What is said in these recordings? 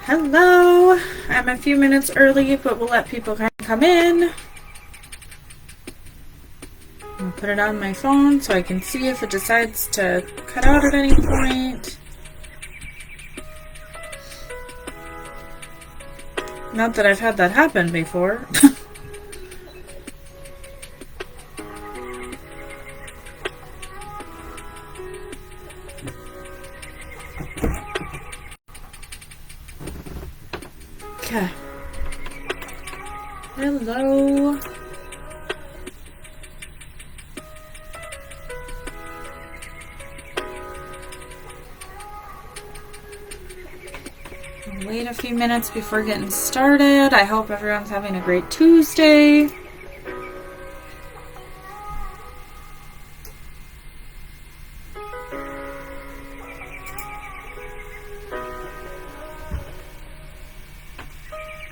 Hello! I'm a few minutes early, but we'll let people kind of come in. I'll put it on my phone so I can see if it decides to cut out at any point. Not that I've had that happen before. Okay. Hello. I'll wait a few minutes before getting started. I hope everyone's having a great Tuesday.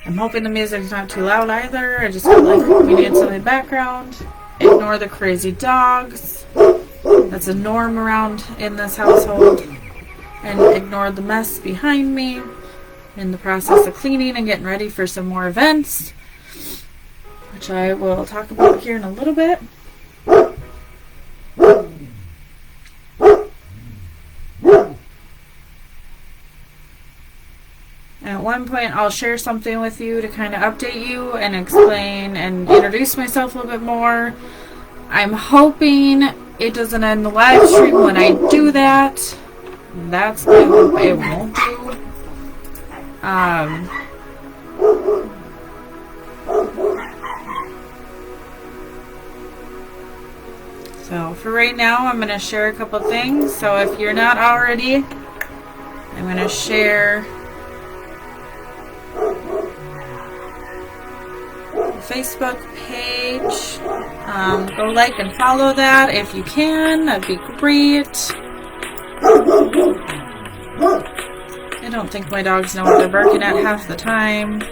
I'm hoping the music's not too loud either. I just feel like we need some in the background. Ignore the crazy dogs. That's a norm around in this household. And ignore the mess behind me. In the process of cleaning and getting ready for some more events, which I will talk about here in a little bit. At one point, I'll share something with you to kind of update you and explain and introduce myself a little bit more. I'm hoping it doesn't end the live stream when I do that. That's what I hope it won't do. So for right now, I'm going to share a couple things. So if you're not already, I'm going to share Facebook page. Go like and follow that if you can. That'd be great. I don't think my dogs know what they're barking at half the time.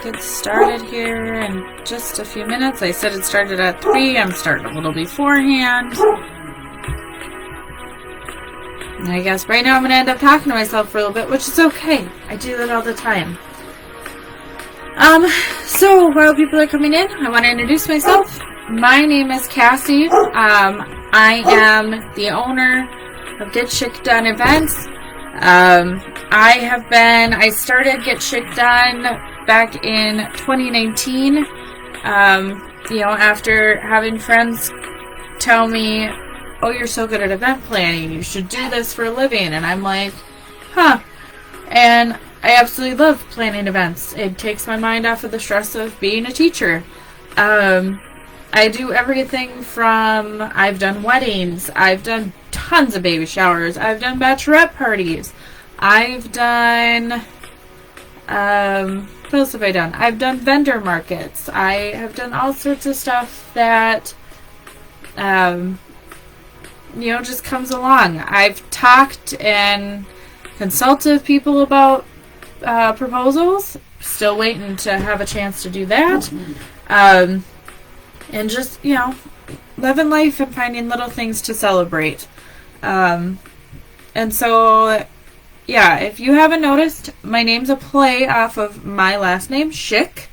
Get started here in just a few minutes. I said it started at 3. I'm starting a little beforehand. And I guess right now I'm going to end up talking to myself for a little bit, which is okay. I do that all the time. So while people are coming in, I want to introduce myself. My name is Cassie. I am the owner of Get Schick Done events. I started Get Schick Done back in 2019, after having friends tell me, oh, you're so good at event planning, you should do this for a living. And I'm like, huh. And I absolutely love planning events. It takes my mind off of the stress of being a teacher. I do everything from, I've done weddings, I've done tons of baby showers, I've done bachelorette parties, I've done, what else have I done? I've done vendor markets. I have done all sorts of stuff that, just comes along. I've talked and consulted with people about proposals. Still waiting to have a chance to do that. And just, living life and finding little things to celebrate. And so, yeah, if you haven't noticed, my name's a play off of my last name, Schick,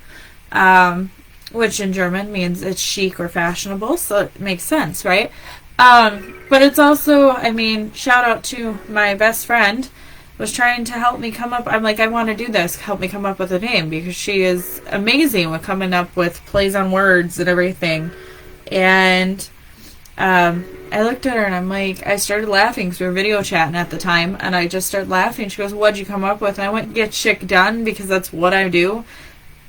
which in German means it's chic or fashionable, so it makes sense, right? But it's also, shout out to my best friend, was trying to help me come up. I'm like, I want to do this, help me come up with a name, because she is amazing with coming up with plays on words and everything. And I looked at her and I'm like, I started laughing because we were video chatting at the time, and I just started laughing. She goes, what'd you come up with? And I went, Get Schick Done, because that's what I do.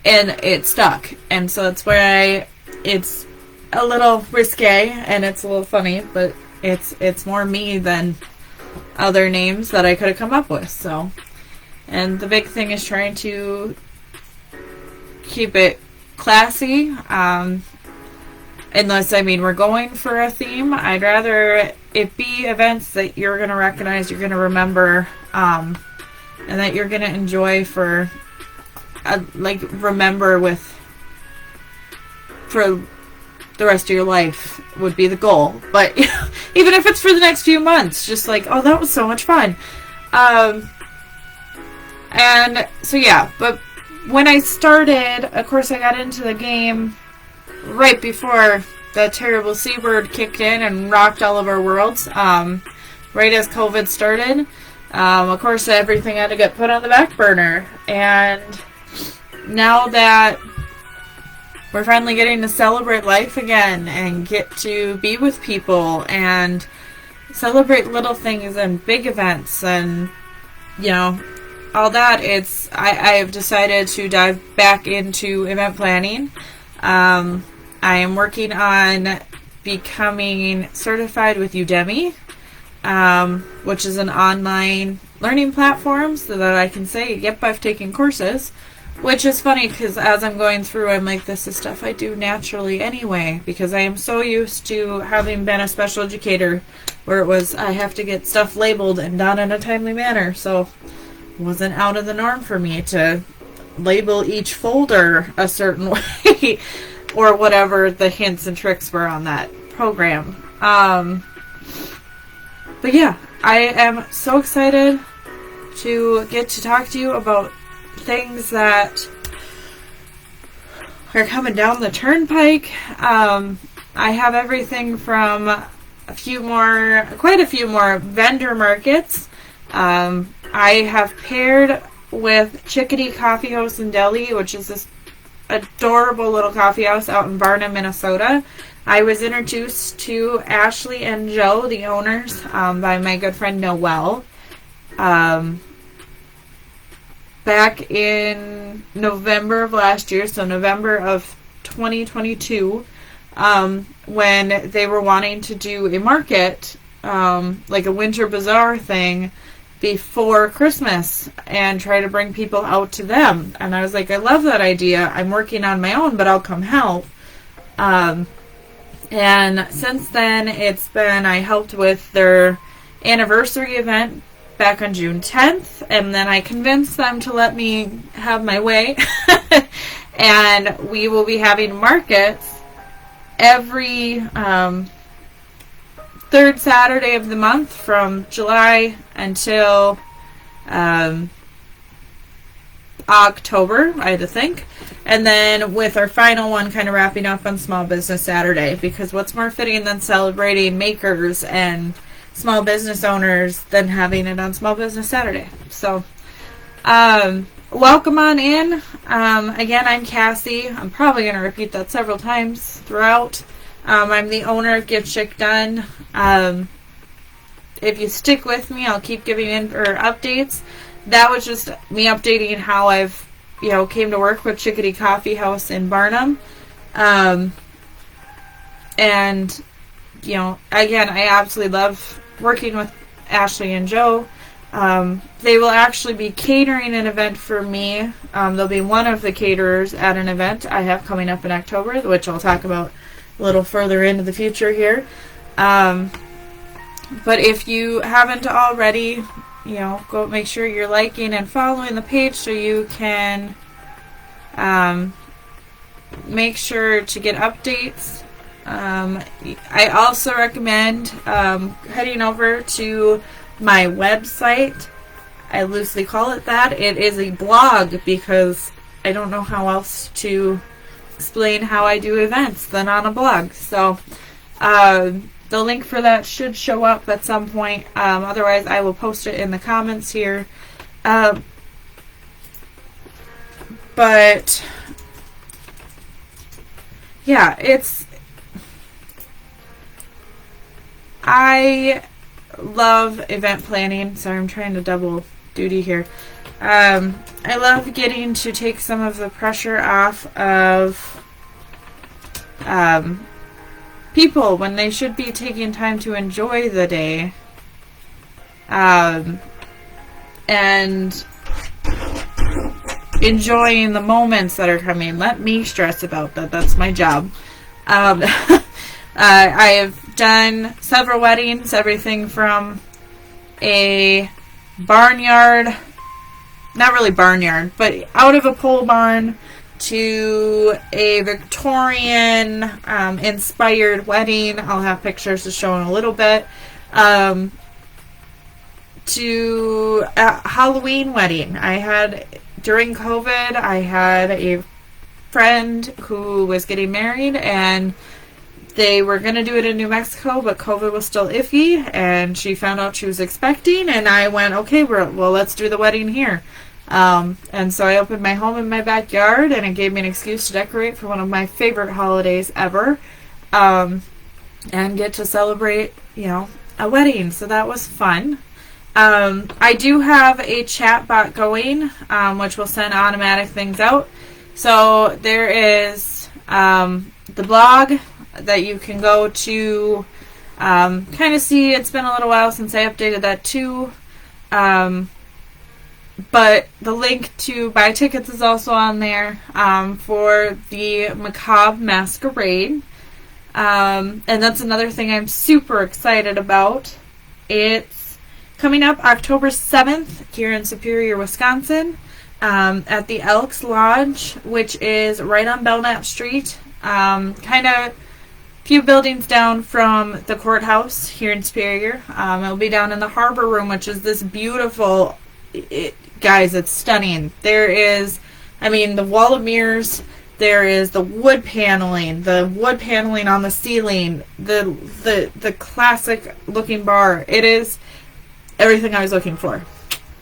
And it stuck. And so that's where it's a little risque and it's a little funny, but it's more me than other names that I could have come up with. So, And the big thing is trying to keep it classy. Unless, we're going for a theme. I'd rather it be events that you're going to recognize, you're going to remember, and that you're going to enjoy for the rest of your life would be the goal. But even if it's for the next few months, just oh, that was so much fun. And so yeah, but when I started, of course, I got into the game right before the terrible C word kicked in and rocked all of our worlds. Right as COVID started. Of course, everything had to get put on the back burner. And now that we're finally getting to celebrate life again and get to be with people and celebrate little things and big events and, all that, I have decided to dive back into event planning. I am working on becoming certified with Udemy, which is an online learning platform, so that I can say, yep, I've taken courses. Which is funny, because as I'm going through, I'm like, this is stuff I do naturally anyway, because I am so used to having been a special educator, where it was, I have to get stuff labeled and done in a timely manner, so it wasn't out of the norm for me to label each folder a certain way, or whatever the hints and tricks were on that program. But yeah, I am so excited to get to talk to you about things that are coming down the turnpike. I have everything from quite a few more vendor markets. I have paired with Chickadee Coffee House and Deli, which is this adorable little coffee house out in Barnum, Minnesota. I was introduced to Ashley and Joe, the owners, by my good friend Noelle. Back in November of last year, so November of 2022, when they were wanting to do a market, like a winter bazaar thing, before Christmas, and try to bring people out to them. And I was like, I love that idea. I'm working on my own, but I'll come help. And since then, I helped with their anniversary event back on June 10th, and then I convinced them to let me have my way. And we will be having markets every third Saturday of the month from July until October, I had to think. And then with our final one kind of wrapping up on Small Business Saturday, because what's more fitting than celebrating makers and small business owners than having it on Small Business Saturday. So, welcome on in. Again, I'm Cassie. I'm probably going to repeat that several times throughout. I'm the owner of Get Schick Done. If you stick with me, I'll keep giving updates. That was just me updating how I've, came to work with Chickadee Coffee House in Barnum. And, again, I absolutely love working with Ashley and Joe. They will actually be catering an event for me. They'll be one of the caterers at an event I have coming up in October, which I'll talk about a little further into the future here. But if you haven't already, go make sure you're liking and following the page so you can make sure to get updates. I also recommend heading over to my website. I loosely call it that. It is a blog because I don't know how else to explain how I do events than on a blog. So the link for that should show up at some point. Otherwise, I will post it in the comments here. But yeah, I love event planning. Sorry, I'm trying to double duty here. I love getting to take some of the pressure off of people when they should be taking time to enjoy the day. And enjoying the moments that are coming. Let me stress about that. That's my job. I have done several weddings, everything from a barnyard, not really barnyard, but out of a pole barn, to a Victorian inspired wedding. I'll have pictures to show in a little bit. To a Halloween wedding. During COVID, I had a friend who was getting married, and they were going to do it in New Mexico, but COVID was still iffy, and she found out she was expecting, and I went, okay, well, let's do the wedding here. And so I opened my home in my backyard, and it gave me an excuse to decorate for one of my favorite holidays ever, and get to celebrate, a wedding. So that was fun. I do have a chat bot going, which will send automatic things out. So there is the blog that you can go to kind of see. It's been a little while since I updated that too. But the link to buy tickets is also on there for the Macabre Masquerade. And that's another thing I'm super excited about. It's coming up October 7th here in Superior, Wisconsin, at the Elks Lodge, which is right on Belknap Street, kind of few buildings down from the courthouse here in Superior. It'll be down in the Harbor Room, which is this beautiful, guys, it's stunning. There is, the wall of mirrors, there is the wood paneling on the ceiling, the classic looking bar. It is everything I was looking for.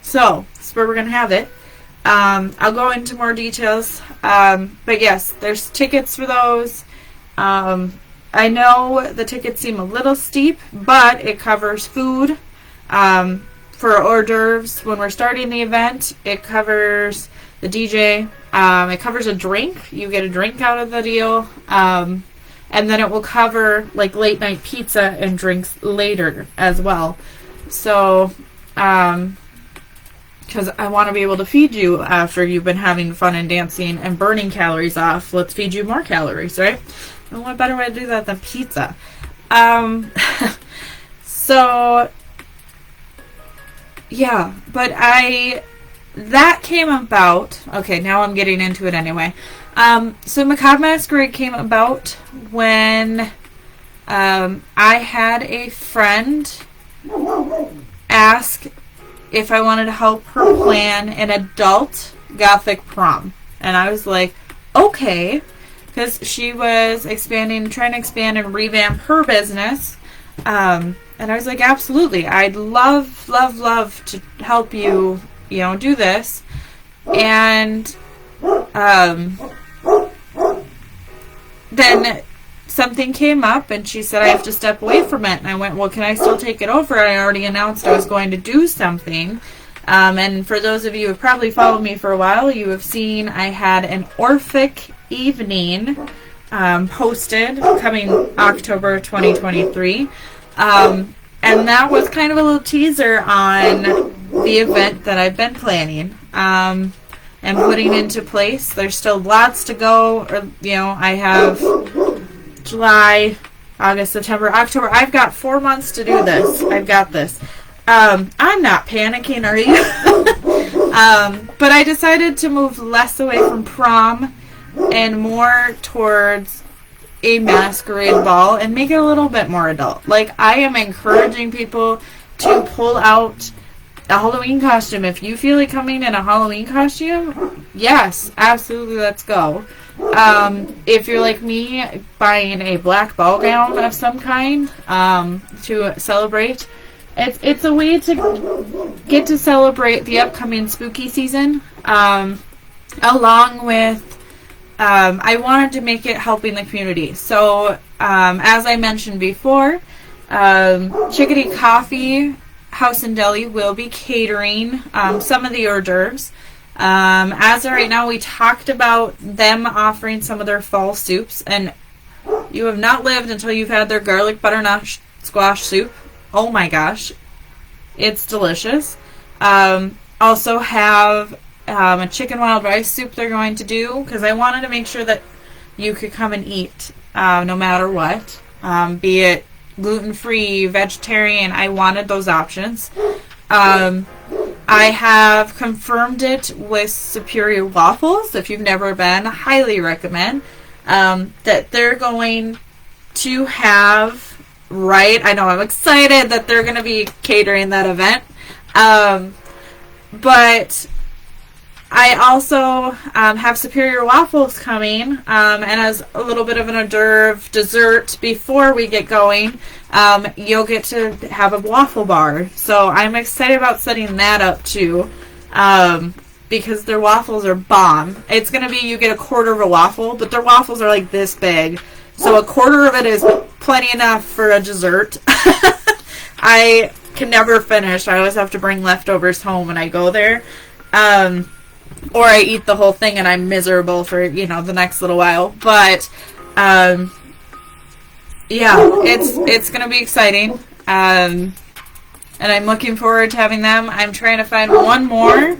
So, that's where we're going to have it. I'll go into more details. But yes, there's tickets for those. I know the tickets seem a little steep, but it covers food for hors d'oeuvres when we're starting the event. It covers the DJ. It covers a drink. You get a drink out of the deal. And then it will cover like late night pizza and drinks later as well. So, because I want to be able to feed you after you've been having fun and dancing and burning calories off. Let's feed you more calories, right? And what better way to do that than pizza? So, yeah, but that came about, okay, now I'm getting into it anyway. So Macabre Masquerade came about when I had a friend ask if I wanted to help her plan an adult Gothic prom. And I was like, okay, because she was trying to expand and revamp her business. And I was like, absolutely, I'd love to help you, do this. And then something came up, and she said I have to step away from it. And I went, well, can I still take it over? I already announced I was going to do something. And for those of you who have probably followed me for a while, you have seen I had an Orphic evening posted coming October 2023. And that was kind of a little teaser on the event that I've been planning and putting into place. There's still lots to go. I have July, August, September, October. I've got 4 months to do this. I've got this. I'm not panicking, are you? But I decided to move less away from prom and more towards a masquerade ball and make it a little bit more adult. Like, I am encouraging people to pull out a Halloween costume. If you feel like coming in a Halloween costume, yes, absolutely, let's go. If you're like me, buying a black ball gown of some kind to celebrate, it's a way to get to celebrate the upcoming spooky season, along with I wanted to make it helping the community. So as I mentioned before, Chickadee Coffee House and Deli will be catering some of the hors d'oeuvres. As of right now, we talked about them offering some of their fall soups, and you have not lived until you've had their garlic butternut squash soup. Oh my gosh, it's delicious. Also have a chicken wild rice soup they're going to do, because I wanted to make sure that you could come and eat no matter what, be it gluten-free, vegetarian. I wanted those options. I have confirmed it with Superior Waffles. If you've never been, highly recommend that they're going to have, I know I'm excited that they're going to be catering that event. But I also have Superior Waffles coming, and as a little bit of an hors d'oeuvre dessert before we get going, you'll get to have a waffle bar. So I'm excited about setting that up too, because their waffles are bomb. It's going to be, you get a quarter of a waffle, but their waffles are like this big. So a quarter of it is plenty enough for a dessert. I can never finish. I always have to bring leftovers home when I go there. Or I eat the whole thing and I'm miserable for, the next little while. But, yeah, it's going to be exciting. And I'm looking forward to having them. I'm trying to find one more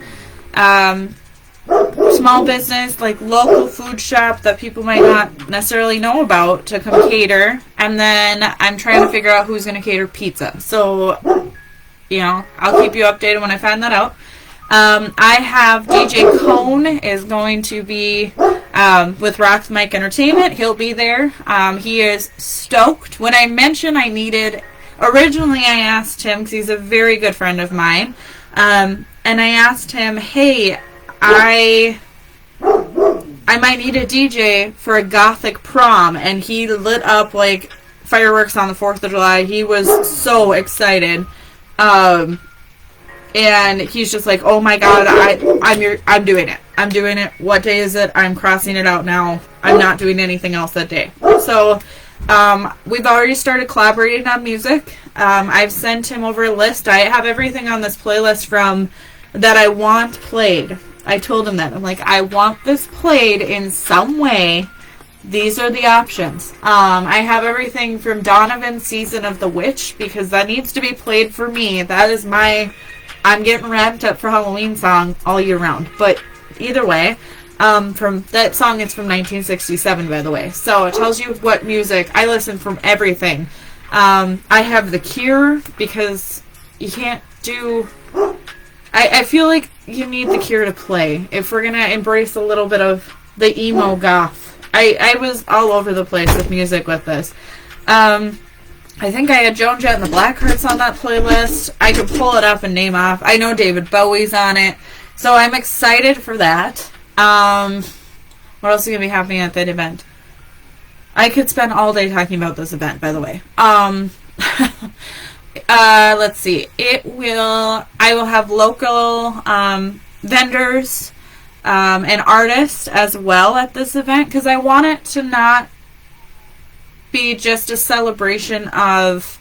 small business, like local food shop that people might not necessarily know about to come cater. And then I'm trying to figure out who's going to cater pizza. So, I'll keep you updated when I find that out. I have DJ Cone is going to be with Rock's Mike Entertainment. He'll be there. He is stoked. When I mentioned originally I asked him, because he's a very good friend of mine, and I asked him, hey, I might need a DJ for a gothic prom, and he lit up like fireworks on the 4th of July. He was so excited. And he's just like, oh my god, I'm doing it. I'm doing it. What day is it? I'm crossing it out now. I'm not doing anything else that day. So, we've already started collaborating on music. I've sent him over a list. I have everything on this playlist from that I want played. I told him that. I'm like, I want this played in some way. These are the options. I have everything from Donovan's Season of the Witch, because that needs to be played for me. That is I'm getting ramped up for Halloween song all year round. But either way, from that song, it's from 1967, by the way. So it tells you what music. I listen from everything. I have The Cure, because you can't do... I feel like you need The Cure to play if we're going to embrace a little bit of the emo goth. I was all over the place with music with this. I think I had Joan Jett and the Blackhearts on that playlist. I could pull it up and name off. I know David Bowie's on it. So I'm excited for that. What else is going to be happening at that event? I could spend all day talking about this event, by the way. Let's see. I will have local vendors and artists as well at this event, because I want it to not be just a celebration of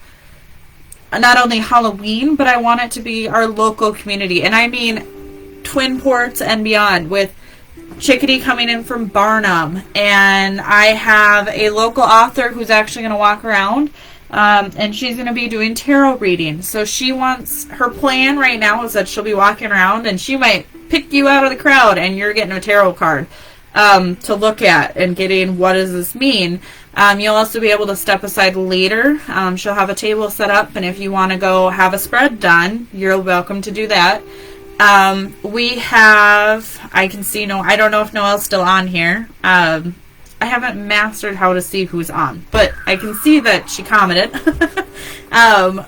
not only Halloween, but I want it to be our local community. And I mean Twin Ports and beyond, with Chickadee coming in from Barnum. And I have a local author who's actually going to walk around, and she's going to be doing tarot readings. So her plan right now is that she'll be walking around and she might pick you out of the crowd and you're getting a tarot card to look at and getting, what does this mean? You'll also be able to step aside later. She'll have a table set up, and if you want to go have a spread done, you're welcome to do that. We have, I don't know if Noelle's still on here. I haven't mastered how to see who's on, but I can see that she commented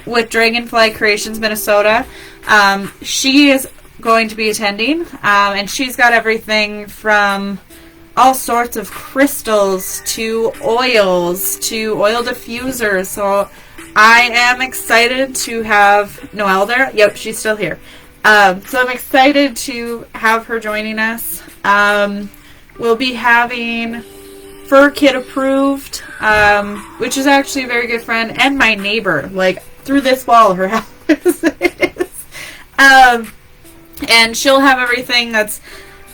with Dragonfly Creations Minnesota. She is going to be attending, and she's got everything from all sorts of crystals to oils to oil diffusers. So I am excited to have Noelle there. Yep, she's still here. So I'm excited to have her joining us. We'll be having Fur Kid Approved, which is actually a very good friend and my neighbor, like through this wall, her house is. And she'll have everything that's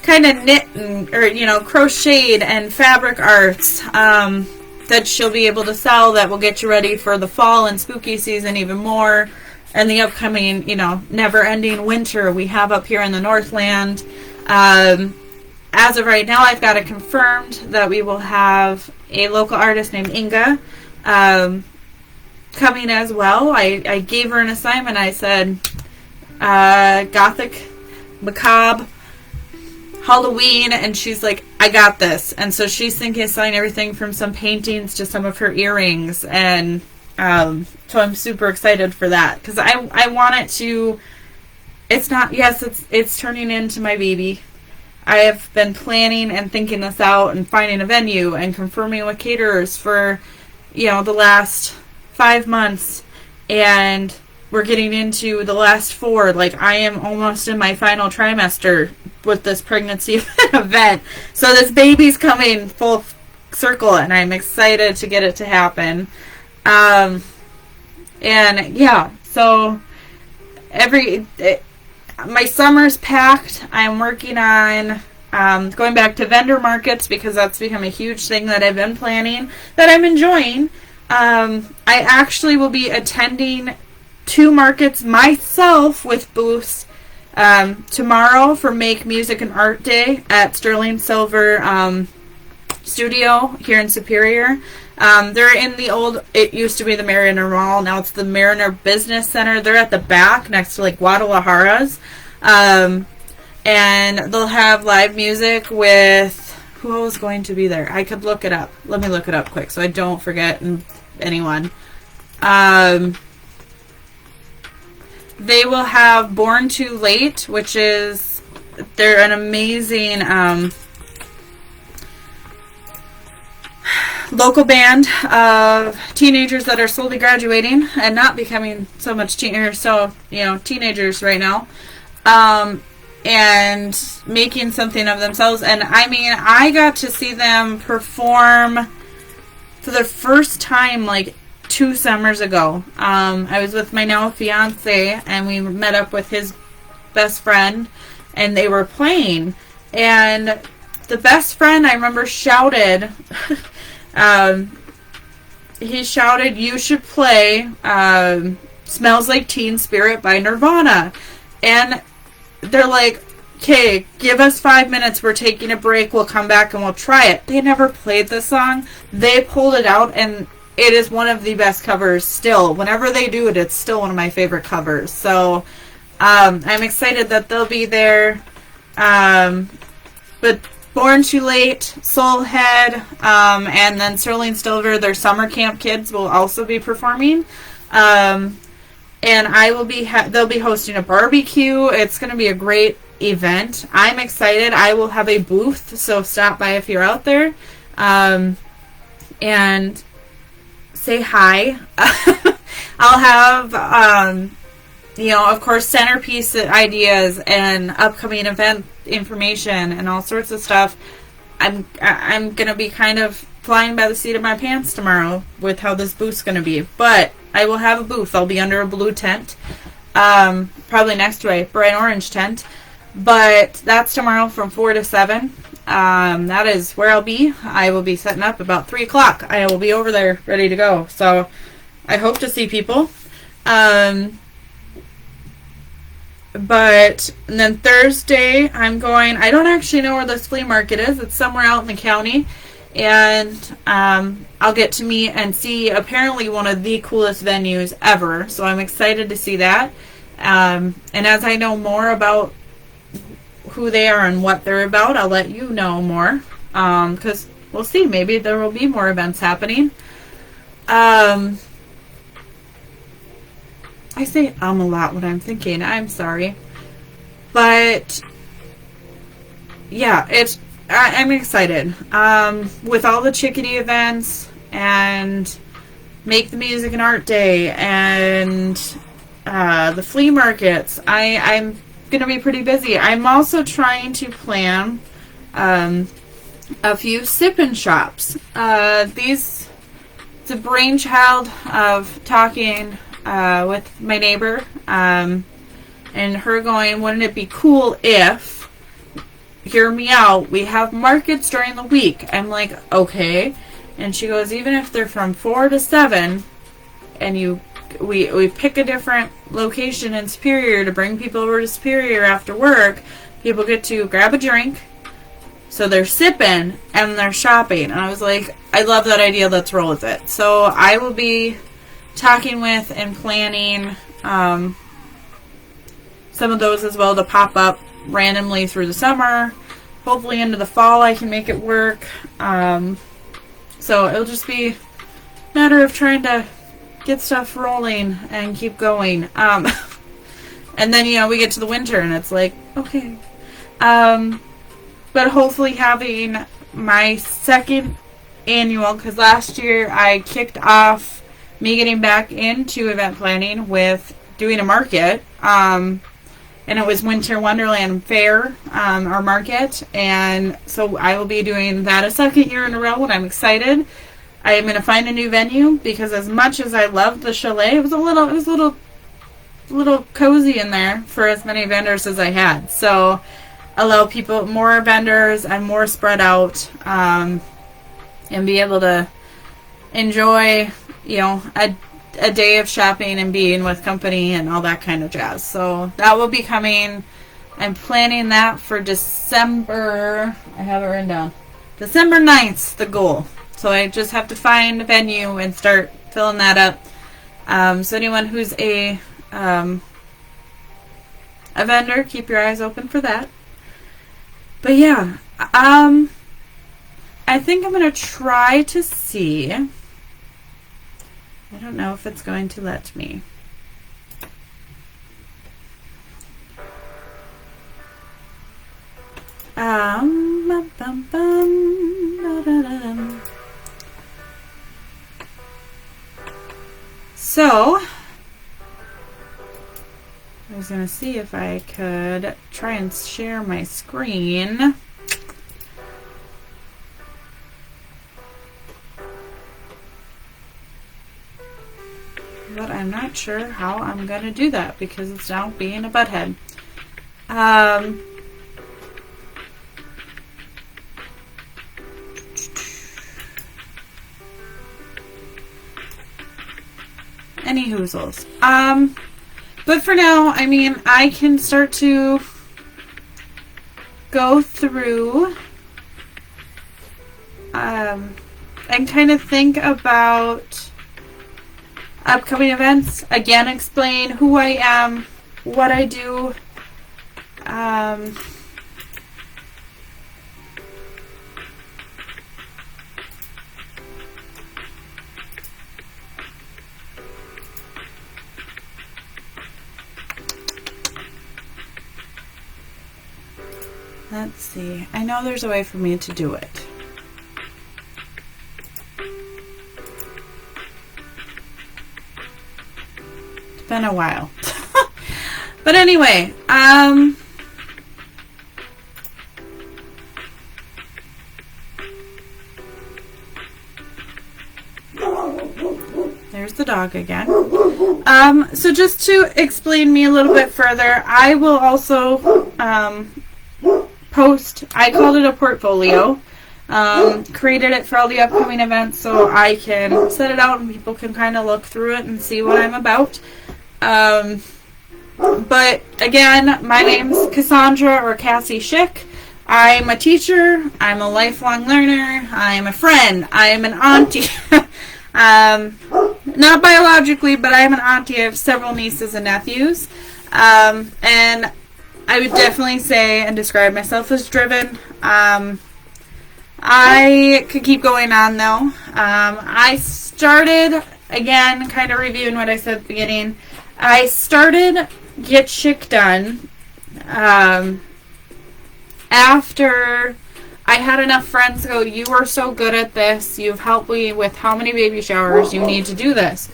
kind of knit or crocheted and fabric arts that she'll be able to sell, that will get you ready for the fall and spooky season even more, and the upcoming never-ending winter we have up here in the Northland. As of right now, I've got it confirmed that we will have a local artist named Inga coming as well. I gave her an assignment. I said, Gothic, Macabre, Halloween, and she's like, I got this. And so she's thinking of selling everything from some paintings to some of her earrings. And so I'm super excited for that. Because I want it to... It's turning into my baby. I have been planning and thinking this out and finding a venue and confirming with caterers for, the last 5 months. And we're getting into the last 4. Like, I am almost in my final trimester with this pregnancy event. So this baby's coming full circle, and I'm excited to get it to happen. So my summer's packed. I'm working on going back to vendor markets because that's become a huge thing that I've been planning, that I'm enjoying. I actually will be attending 2 markets myself with booths tomorrow for Make Music and Art Day at Sterling Silver Studio here in Superior. They're in the old, it used to be the Mariner Mall, now it's the Mariner Business Center. They're at the back next to like Guadalajara's. And they'll have live music with, who is going to be there? I could look it up. Let me look it up quick so I don't forget anyone. They will have Born Too Late, which is, they're an amazing local band of teenagers that are slowly graduating and not becoming so much teenagers right now, and making something of themselves. And I mean, I got to see them perform for the first time like 2 summers ago. I was with my now fiance, and we met up with his best friend, and they were playing. And the best friend, I remember, shouted, he shouted, "You should play Smells Like Teen Spirit by Nirvana." And they're like, "Okay, give us 5 minutes. We're taking a break. We'll come back and we'll try it." They never played this song. They pulled it out, and it is one of the best covers still. Whenever they do it, it's still one of my favorite covers. So I'm excited that they'll be there. But Born Too Late, Soulhead, and then Sterling Silver, their summer camp kids, will also be performing. And I will be they'll be hosting a barbecue. It's going to be a great event. I'm excited. I will have a booth, so stop by if you're out there. And say hi. I'll have, of course, centerpiece ideas and upcoming event information and all sorts of stuff. I'm gonna be kind of flying by the seat of my pants tomorrow with how this booth's gonna be, but I will have a booth. I'll be under a blue tent, probably next to a bright orange tent, but that's tomorrow from 4 to 7. That is where I'll be. I will be setting up about 3 o'clock. I will be over there ready to go. So I hope to see people. But and then Thursday I'm going, I don't actually know where this flea market is. It's somewhere out in the county. And I'll get to meet and see apparently one of the coolest venues ever. So I'm excited to see that. And as I know more about who they are and what they're about, I'll let you know more, because we'll see, maybe there will be more events happening. I say a lot when I'm thinking, I'm sorry, but yeah, I'm excited with all the Chickadee events and Make the Music and Art Day and the flea markets. I'm going to be pretty busy. I'm also trying to plan a few sip-in shops. It's a brainchild of talking with my neighbor and her going, wouldn't it be cool if, hear me out, we have markets during the week. I'm like, okay. And she goes, even if they're from 4 to 7 and we pick a different location in Superior to bring people over to Superior after work, People get to grab a drink, so they're sipping and they're shopping. And I was like, I love that idea. Let's roll with it. So I will be talking with and planning some of those as well to pop up randomly through the summer. Hopefully into the fall I can make it work. So it'll just be a matter of trying to get stuff rolling and keep going. And then, we get to the winter and it's like, okay. But hopefully having my second annual, because last year I kicked off me getting back into event planning with doing a market. And it was Winter Wonderland Fair, our market. And so I will be doing that a second year in a row, and I'm excited. I am going to find a new venue because as much as I loved the chalet, it was a little cozy in there for as many vendors as I had. So allow people, more vendors and more spread out, and be able to enjoy, a day of shopping and being with company and all that kind of jazz. So that will be coming. I'm planning that for December. I have it written down. December 9th, the goal. So I just have to find a venue and start filling that up. So anyone who's a vendor, keep your eyes open for that. But yeah, I think I'm going to try to see. I don't know if it's going to let me. So, I was going to see if I could try and share my screen. But I'm not sure how I'm going to do that because it's now being a butthead. Any hoozles. But for now, I can start to go through and kind of think about upcoming events. Again, explain who I am, what I do. Let's see. I know there's a way for me to do it. It's been a while. But anyway, there's the dog again. So just to explain me a little bit further, I will also post, I called it a portfolio, created it for all the upcoming events so I can set it out and people can kind of look through it and see what I'm about. But again, my name's Cassandra or Cassie Schick. I'm a teacher, I'm a lifelong learner, I'm a friend, I'm an auntie. Not biologically, but I'm an auntie. I have several nieces and nephews. And I would definitely say and describe myself as driven. I could keep going on though. I started, again, kind of reviewing what I said at the beginning. I started Get Schick Done after I had enough friends go, you are so good at this. You've helped me with how many baby showers. You need to do this.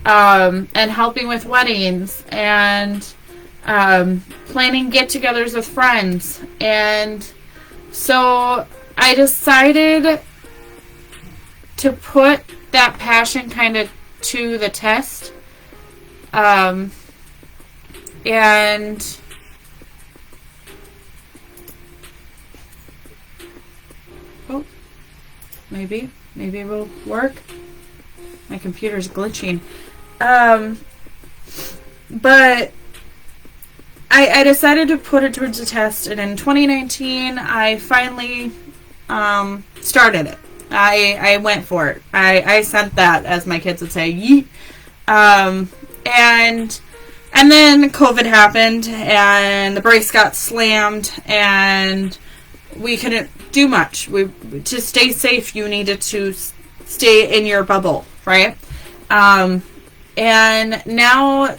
And helping with weddings and planning get-togethers with friends. And so I decided to put that passion kind of to the test. And oh, maybe it will work. My computer's glitching. But I decided to put it towards the test, and in 2019, I finally started it. I went for it. I sent that, as my kids would say, yeet. And then COVID happened, and the brace got slammed, and we couldn't do much. To stay safe, you needed to stay in your bubble, right? And now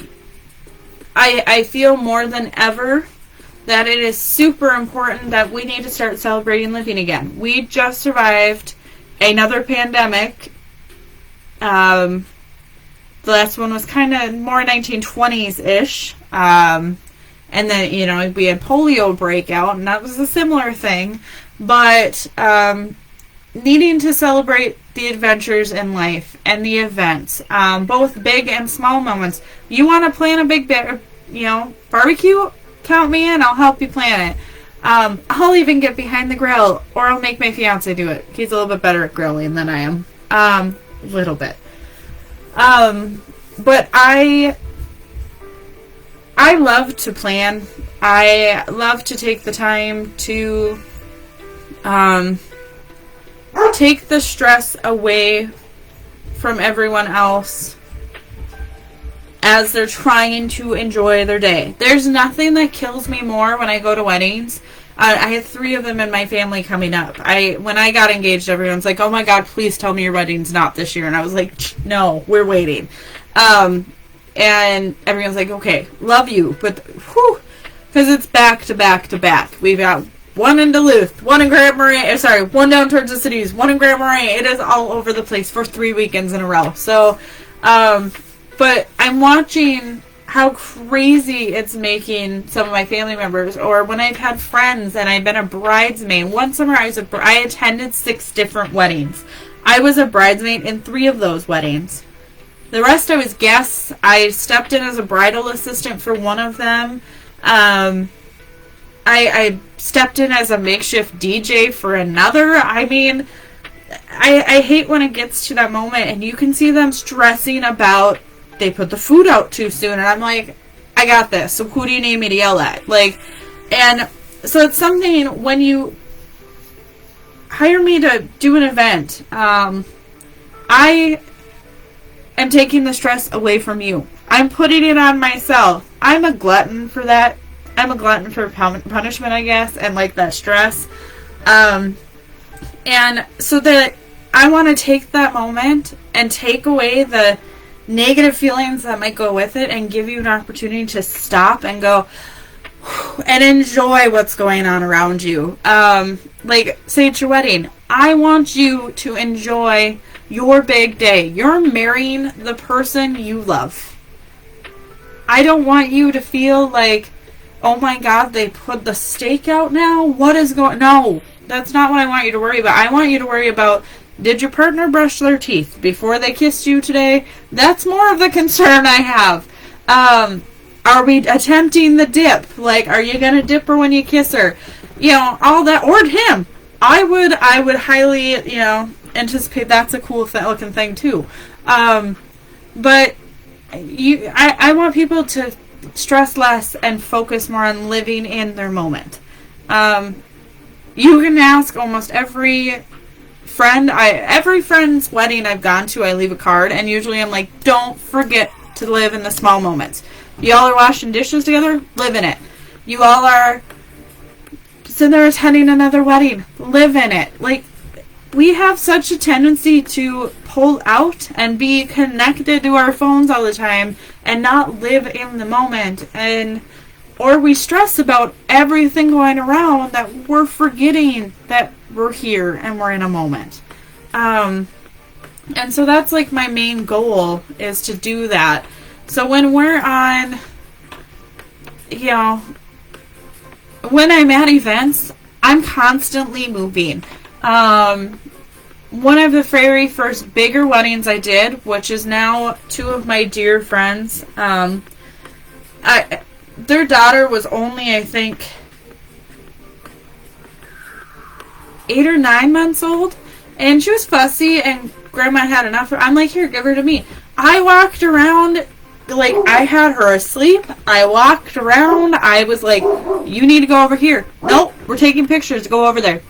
I feel more than ever that it is super important that we need to start celebrating living again. We just survived another pandemic. The last one was kind of more 1920s-ish. And then, we had polio breakout, and that was a similar thing. But needing to celebrate the adventures in life and the events, both big and small moments. You want to plan a big, barbecue? Count me in. I'll help you plan it. I'll even get behind the grill, or I'll make my fiance do it. He's a little bit better at grilling than I am. A little bit. But I love to plan. I love to take the time to take the stress away from everyone else as they're trying to enjoy their day. There's nothing that kills me more when I go to weddings. I had 3 of them in my family coming up. When I got engaged, everyone's like, "Oh my God, please tell me your wedding's not this year." And I was like, "No, we're waiting." And everyone's like, "Okay, love you," but whew, because it's back to back to back. We've got one in Duluth, one in Grand Marais, one down towards the cities, one in Grand Marais. It is all over the place for 3 weekends in a row. So, but I'm watching how crazy it's making some of my family members, or when I've had friends and I've been a bridesmaid. One summer I attended 6 different weddings. I was a bridesmaid in 3 of those weddings. The rest I was guests. I stepped in as a bridal assistant for one of them. I stepped in as a makeshift DJ for another. I mean, I hate when it gets to that moment and you can see them stressing about they put the food out too soon, and I'm like, I got this. So who do you need me to yell at? And so it's something when you hire me to do an event, I am taking the stress away from you. I'm putting it on myself. I'm a glutton for that. I'm a glutton for punishment, I guess, and that stress. And so that I want to take that moment and take away the negative feelings that might go with it and give you an opportunity to stop and go and enjoy what's going on around you. Say it's your wedding. I want you to enjoy your big day. You're marrying the person you love. I don't want you to feel like, oh my God, they put the steak out now? What is going... No, that's not what I want you to worry about. I want you to worry about, did your partner brush their teeth before they kissed you today? That's more of the concern I have. Are we attempting the dip? Are you going to dip her when you kiss her? All that. Or him. I would highly, anticipate that's a cool looking thing too. But I want people to stress less and focus more on living in their moment. You can ask almost every friend's wedding I've gone to, I leave a card, and usually I'm like, don't forget to live in the small moments. Y'all are washing dishes together? Live in it. You all are sitting there attending another wedding? Live in it. We have such a tendency to pull out and be connected to our phones all the time and not live in the moment, or we stress about everything going around that we're forgetting that we're here and we're in a moment. And so that's my main goal, is to do that. So when we're on, when I'm at events, I'm constantly moving. One of the very first bigger weddings I did, which is now 2 of my dear friends, their daughter was only, I think, 8 or 9 months old, and she was fussy, and Grandma had enough. I'm like, here, give her to me. I walked around like, I had her asleep. I walked around. I was like, you need to go over here. Nope, we're taking pictures. Go over there.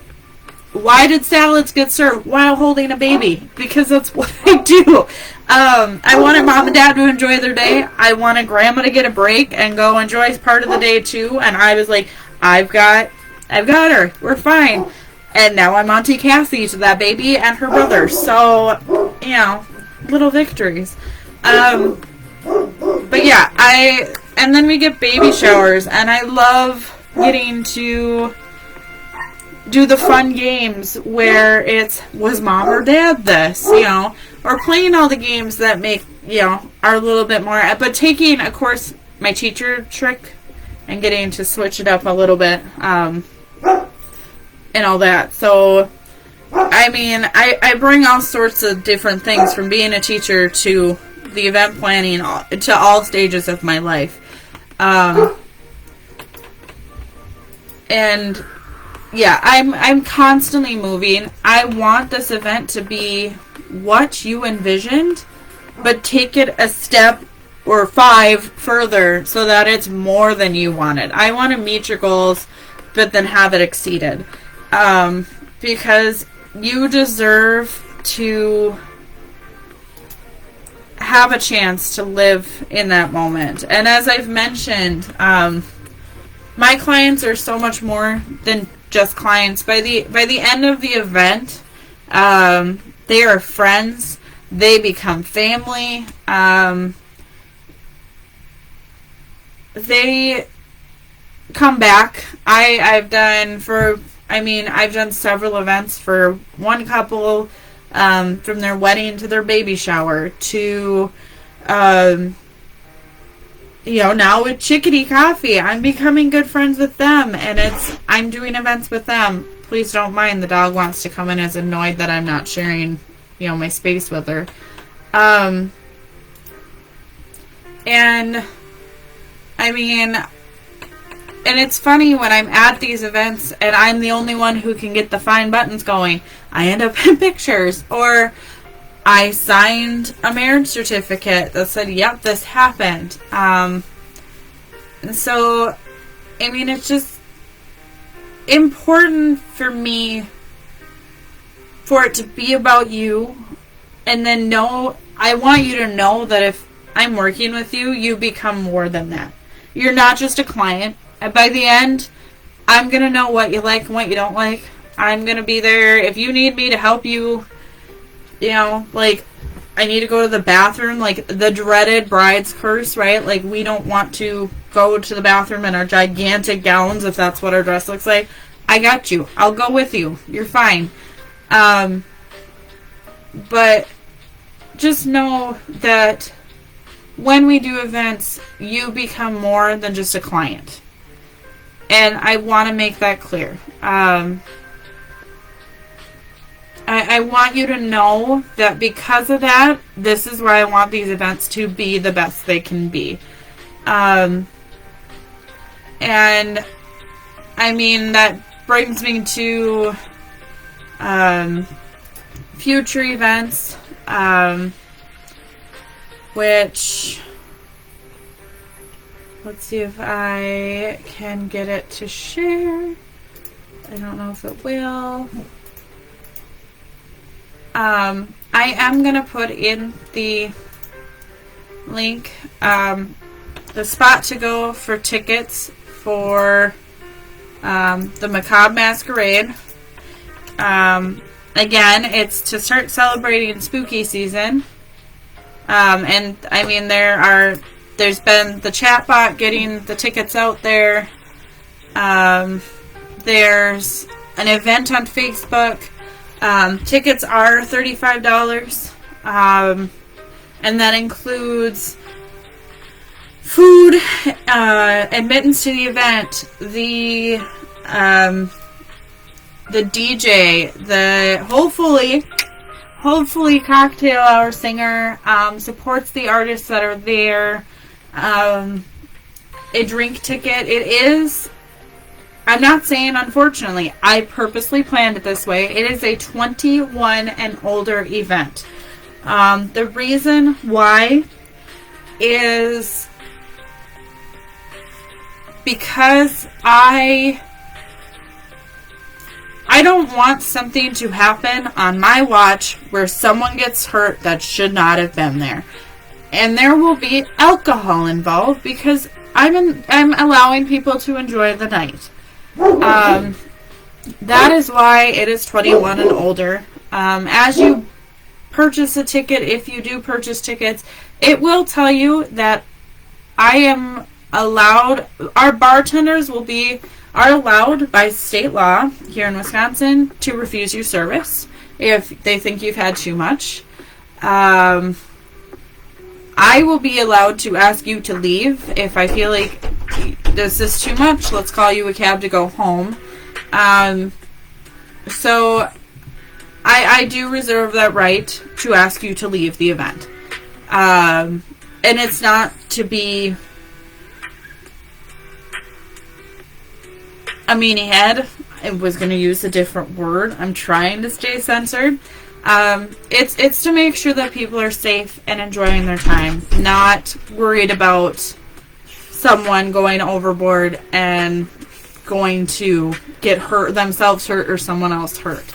Why did salads get served while holding a baby? Because that's what I do. I wanted mom and dad to enjoy their day. I wanted grandma to get a break and go enjoy part of the day too. And I was like, I've got her. We're fine. And now I'm Auntie Cassie to that baby and her brother. So, you know, little victories. But yeah, and then we get baby showers, and I love getting to do the fun games where it's, was mom or dad this, you know, or playing all the games that make, you know, are a little bit more, but taking, of course, my teacher trick and getting to switch it up a little bit, and all that. So, I mean, I bring all sorts of different things from being a teacher to the event planning to all stages of my life. And yeah, I'm constantly moving. I want this event to be what you envisioned, but take it a step or 5 further so that it's more than you wanted. I want to meet your goals, but then have it exceeded. Because you deserve to have a chance to live in that moment. And as I've mentioned, my clients are so much more than just clients. By the end of the event, they are friends. They become family. They come back. I've done several events for one couple, from their wedding to their baby shower to, you know, now with Chickadee Coffee, I'm becoming good friends with them, and I'm doing events with them. Please don't mind, the dog wants to come in, is annoyed that I'm not sharing, you know, my space with her. And I mean, and it's funny when I'm at these events and I'm the only one who can get the fine buttons going, I end up in pictures. Or I signed a marriage certificate that said, yep, this happened. And so, I mean, it's just important for me for it to be about you. And then I want you to know that if I'm working with you, you become more than that. You're not just a client. And by the end, I'm going to know what you like and what you don't like. I'm going to be there. If you need me to help you, you know, like, I need to go to the bathroom, like the dreaded bride's curse, right? Like, we don't want to go to the bathroom in our gigantic gowns if that's what our dress looks like. I got you. I'll go with you. You're fine. But just know that when we do events, you become more than just a client. And I want to make that clear. I want you to know that because of that, this is why I want these events to be the best they can be. And I mean, that brings me to future events, which, let's see if I can get it to share. I don't know if it will. I am going to put in the link, the spot to go for tickets for the Macabre Masquerade. Again, it's to start celebrating spooky season. And I mean, there's been the chatbot getting the tickets out there. There's an event on Facebook. Tickets are $35. And that includes food, admittance to the event, the DJ, the hopefully cocktail hour singer, supports the artists that are there, a drink ticket. It is, I'm not saying unfortunately, I purposely planned it this way. It is a 21 and older event. The reason why is because I don't want something to happen on my watch where someone gets hurt that should not have been there. And there will be alcohol involved because I'm allowing people to enjoy the night. That is why it is 21 and older. As you purchase a ticket, if you do purchase tickets, it will tell you that I am allowed, our bartenders are allowed by state law here in Wisconsin to refuse you service if they think you've had too much. I will be allowed to ask you to leave if I feel like this is too much. Let's call you a cab to go home. So I do reserve that right to ask you to leave the event. And it's not to be a meanie head. I was going to use a different word. I'm trying to stay censored. It's to make sure that people are safe and enjoying their time, not worried about someone going overboard and going to get themselves hurt or someone else hurt.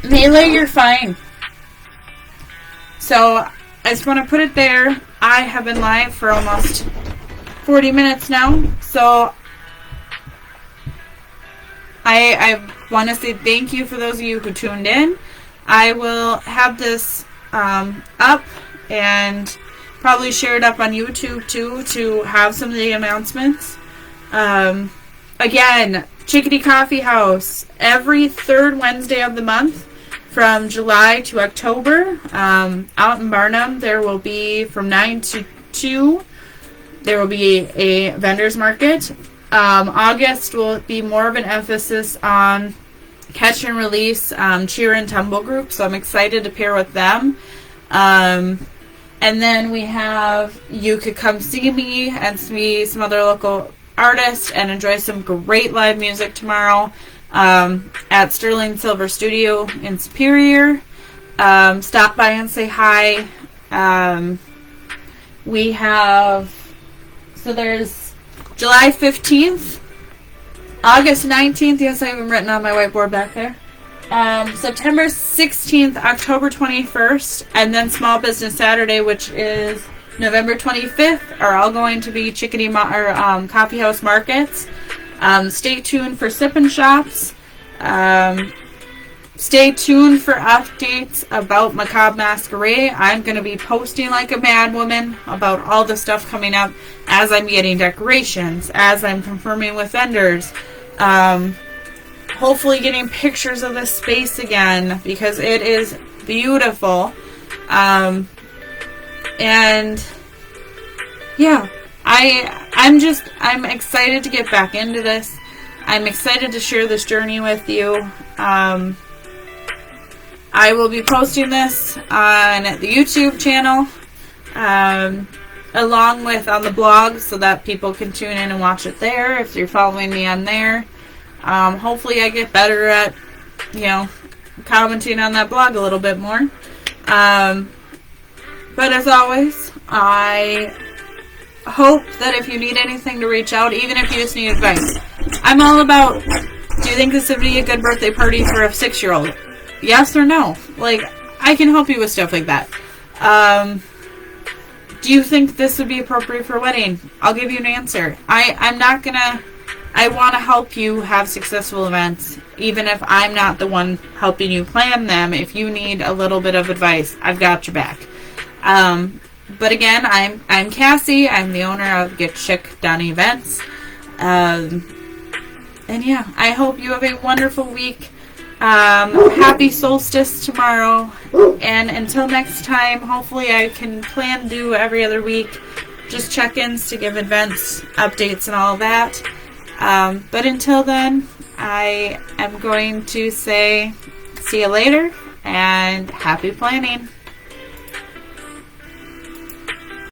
Melee, you're fine. So I just want to put it there. I have been live for almost 40 minutes now, so I want to say thank you for those of you who tuned in. I will have this up and probably share it up on YouTube too to have some of the announcements. Again, Chickadee Coffee House every third Wednesday of the month from July to October. Out in Barnum, there will be from 9 to 2. There will be a vendor's market. August will be more of an emphasis on catch and release cheer and tumble group, so I'm excited to pair with them. And then we have You Could Come See Me and see some other local artists and enjoy some great live music tomorrow at Sterling Silver Studio in Superior. Stop by and say hi. We have, so there's July 15th, August 19th, yes, I have them written on my whiteboard back there. September 16th, October 21st, and then Small Business Saturday, which is November 25th, are all going to be Chickadee Coffee House markets. Stay tuned for Sip and Shops. Stay tuned for updates about Macabre Masquerade. I'm going to be posting like a madwoman about all the stuff coming up as I'm getting decorations, as I'm confirming with vendors. Hopefully getting pictures of the space again because it is beautiful. And yeah, I'm excited to get back into this. I'm excited to share this journey with you. I will be posting this on the YouTube channel, along with on the blog so that people can tune in and watch it there if you're following me on there. Hopefully I get better at, commenting on that blog a little bit more. But as always, I hope that if you need anything to reach out, even if you just need advice. I'm all about, do you think this would be a good birthday party for a 6-year-old? Yes or no? I can help you with stuff like that. Do you think this would be appropriate for a wedding? I'll give you an answer. I want to help you have successful events, even if I'm not the one helping you plan them. If you need a little bit of advice, I've got your back. But again, I'm Cassie. I'm the owner of Get Schick Done Events. And yeah, I hope you have a wonderful week. Happy solstice tomorrow. And until next time, hopefully I can plan to do every other week. Just check-ins to give events, updates, and all that. But until then, I am going to say see you later and happy planning.